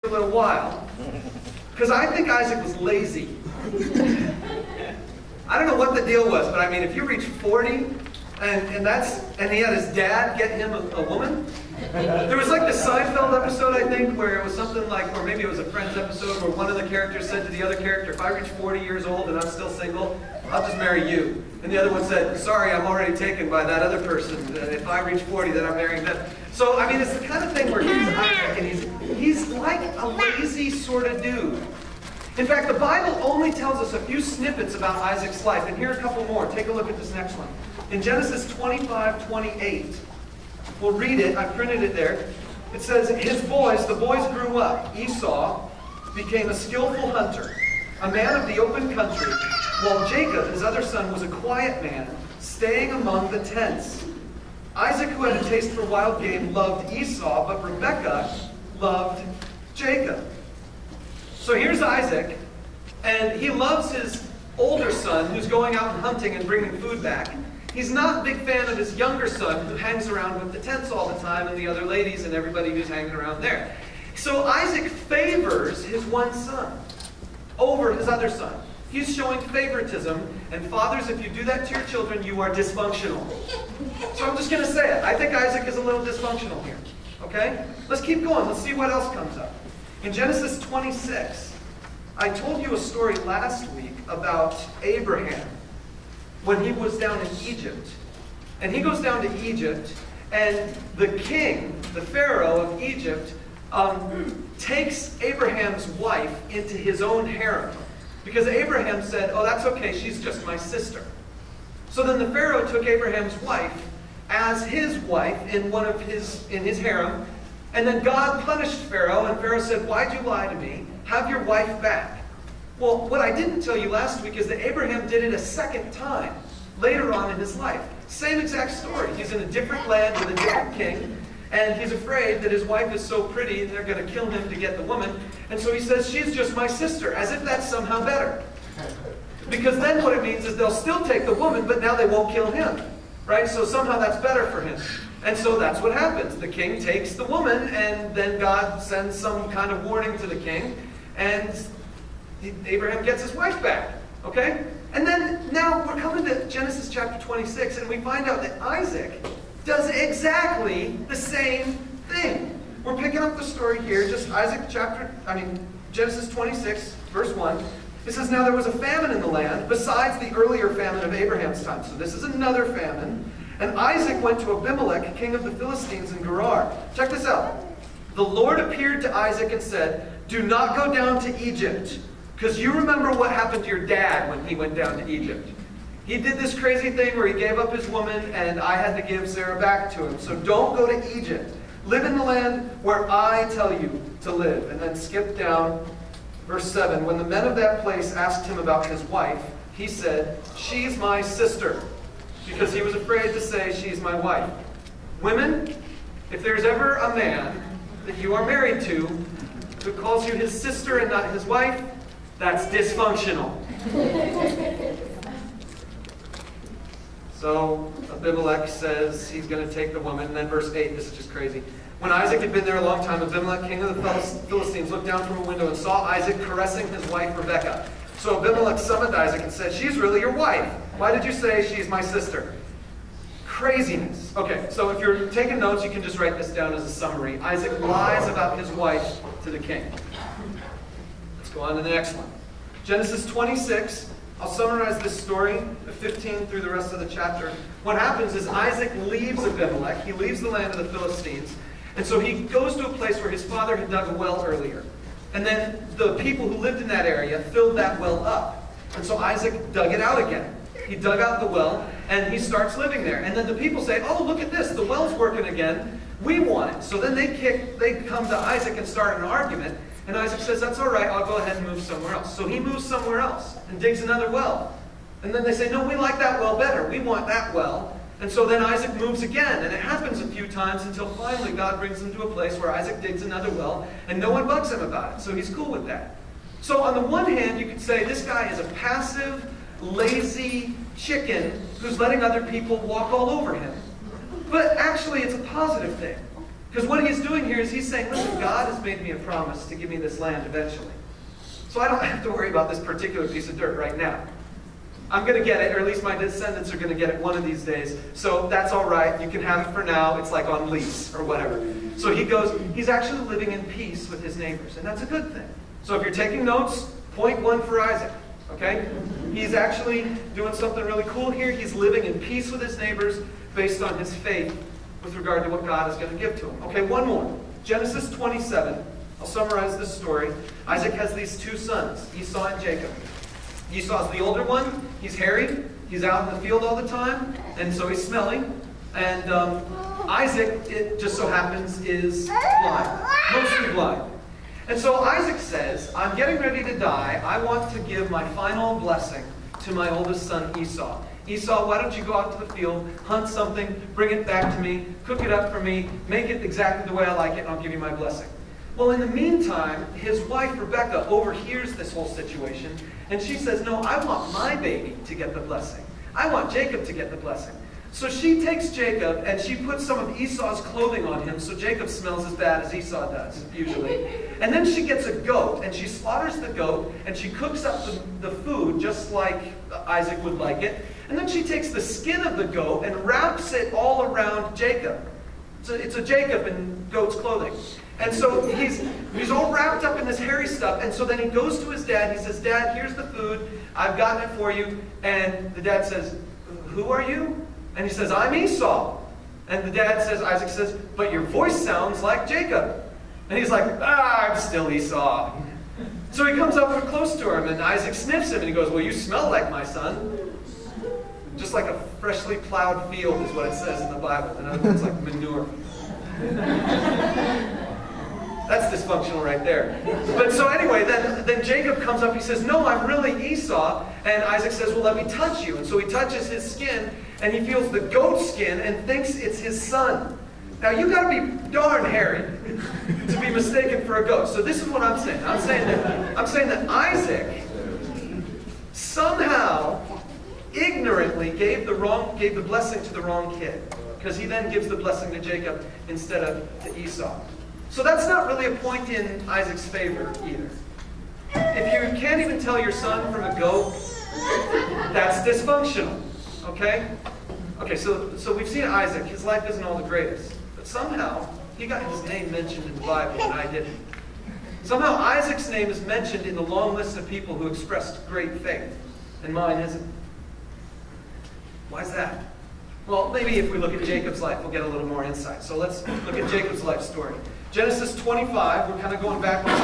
a little while, because I think Isaac was lazy. I don't know what the deal was, but I mean, if you reach 40, and he had his dad get him a woman. There was like the Seinfeld episode, I think, where it was something like, or maybe it was a Friends episode, where one of the characters said to the other character, if I reach 40 years old and I'm still single, I'll just marry you. And the other one said, sorry, I'm already taken by that other person. If I reach 40, then I'm marrying them. So, I mean, it's the kind of thing where he's Isaac, and he's like a lazy sort of dude. In fact, the Bible only tells us a few snippets about Isaac's life, and here are a couple more. Take a look at this next one. In Genesis 25:28, we'll read it. I printed it there. It says, the boys grew up. Esau became a skillful hunter, a man of the open country, while Jacob, his other son, was a quiet man, staying among the tents. Isaac, who had a taste for wild game, loved Esau, but Rebekah loved Jacob. So here's Isaac, and he loves his older son, who's going out and hunting and bringing food back. He's not a big fan of his younger son, who hangs around with the tents all the time and the other ladies and everybody who's hanging around there. So Isaac favors his one son over his other son. He's showing favoritism, and fathers, if you do that to your children, you are dysfunctional. So I'm just going to say it. I think Isaac is a little dysfunctional here. Okay? Let's keep going. Let's see what else comes up. In Genesis 26, I told you a story last week about Abraham when he was down in Egypt. And he goes down to Egypt, and the king, the Pharaoh of Egypt, takes Abraham's wife into his own harem. Because Abraham said, oh, that's okay, she's just my sister. So then the Pharaoh took Abraham's wife as his wife in his harem. And then God punished Pharaoh, and Pharaoh said, why'd you lie to me? Have your wife back. Well, what I didn't tell you last week is that Abraham did it a second time, later on in his life. Same exact story. He's in a different land with a different king, and he's afraid that his wife is so pretty and they're going to kill him to get the woman. And so he says, she's just my sister, as if that's somehow better. Because then what it means is they'll still take the woman, but now they won't kill him. Right? So somehow that's better for him. And so that's what happens. The king takes the woman, and then God sends some kind of warning to the king, and Abraham gets his wife back. Okay? And then now we're coming to Genesis chapter 26, and we find out that Isaac does exactly the same thing. We're picking up the story here, just Genesis 26, verse 1. It says, now there was a famine in the land, besides the earlier famine of Abraham's time. So this is another famine. And Isaac went to Abimelech, king of the Philistines in Gerar. Check this out. The Lord appeared to Isaac and said, do not go down to Egypt, because you remember what happened to your dad when he went down to Egypt. He did this crazy thing where he gave up his woman, and I had to give Sarah back to him. So don't go to Egypt. Live in the land where I tell you to live. And then skip down, verse 7. When the men of that place asked him about his wife, he said, she's my sister. Because he was afraid to say, she's my wife. Women, if there's ever a man that you are married to who calls you his sister and not his wife, that's dysfunctional. So Abimelech says he's going to take the woman. And then verse 8, this is just crazy. When Isaac had been there a long time, Abimelech, king of the Philistines, looked down from a window and saw Isaac caressing his wife Rebekah. So Abimelech summoned Isaac and said, she's really your wife. Why did you say she's my sister? Craziness. Okay, so if you're taking notes, you can just write this down as a summary. Isaac lies about his wife to the king. Let's go on to the next one. Genesis 26. I'll summarize this story, 15 through the rest of the chapter. What happens is Isaac leaves Abimelech. He leaves the land of the Philistines. And so he goes to a place where his father had dug a well earlier. And then the people who lived in that area filled that well up. And so Isaac dug it out again. He dug out the well, and he starts living there. And then the people say, oh, look at this. The well's working again. We want it. So then they come to Isaac and start an argument. And Isaac says, that's all right. I'll go ahead and move somewhere else. So he moves somewhere else and digs another well. And then they say, no, we like that well better. We want that well. And so then Isaac moves again. And it happens a few times until finally God brings him to a place where Isaac digs another well, and no one bugs him about it. So he's cool with that. So on the one hand, you could say this guy is a passive, lazy chicken who's letting other people walk all over him. But actually, it's a positive thing. Because what he's doing here is he's saying, listen, God has made me a promise to give me this land eventually. So I don't have to worry about this particular piece of dirt right now. I'm going to get it, or at least my descendants are going to get it one of these days. So that's all right. You can have it for now. It's like on lease or whatever. So he goes, he's actually living in peace with his neighbors. And that's a good thing. So if you're taking notes, point one for Isaac. Okay? He's actually doing something really cool here. He's living in peace with his neighbors based on his faith with regard to what God is going to give to him. Okay, one more. Genesis 27. I'll summarize this story. Isaac has these two sons, Esau and Jacob. Esau's the older one. He's hairy. He's out in the field all the time. And so he's smelly. And Isaac, it just so happens, is blind. Mostly blind. And so Isaac says, I'm getting ready to die. I want to give my final blessing to my oldest son, Esau. Esau, why don't you go out to the field, hunt something, bring it back to me, cook it up for me, make it exactly the way I like it, and I'll give you my blessing. Well, in the meantime, his wife, Rebecca, overhears this whole situation, and she says, no, I want my baby to get the blessing. I want Jacob to get the blessing. So she takes Jacob, and she puts some of Esau's clothing on him, so Jacob smells as bad as Esau does, usually. And then she gets a goat, and she slaughters the goat, and she cooks up the food just like Isaac would like it. And then she takes the skin of the goat and wraps it all around Jacob. So it's a Jacob in goat's clothing. And so he's all wrapped up in this hairy stuff. And so then he goes to his dad. He says, Dad, here's the food. I've gotten it for you. And the dad says, who are you? And he says, I'm Esau. And the dad says, Isaac says, but your voice sounds like Jacob. And he's like, I'm still Esau. So he comes up close to him, and Isaac sniffs him, and he goes, well, you smell like my son. Just like a freshly plowed field is what it says in the Bible. In other words, like manure. That's dysfunctional right there. But so anyway, then Jacob comes up, he says, no, I'm really Esau. And Isaac says, well, let me touch you. And so he touches his skin, and he feels the goat skin and thinks it's his son. Now, you got to be darn hairy to be mistaken for a goat. So this is what I'm saying. I'm saying that Isaac somehow ignorantly gave the blessing to the wrong kid, because he then gives the blessing to Jacob instead of to Esau. So that's not really a point in Isaac's favor either. If you can't even tell your son from a goat, that's dysfunctional. Okay? Okay, so we've seen Isaac. His life isn't all the greatest. But somehow, he got his name mentioned in the Bible and I didn't. Somehow Isaac's name is mentioned in the long list of people who expressed great faith. And mine isn't. Why is that? Well, maybe if we look at Jacob's life, we'll get a little more insight. So let's look at Jacob's life story. Genesis 25, we're kind of going backwards.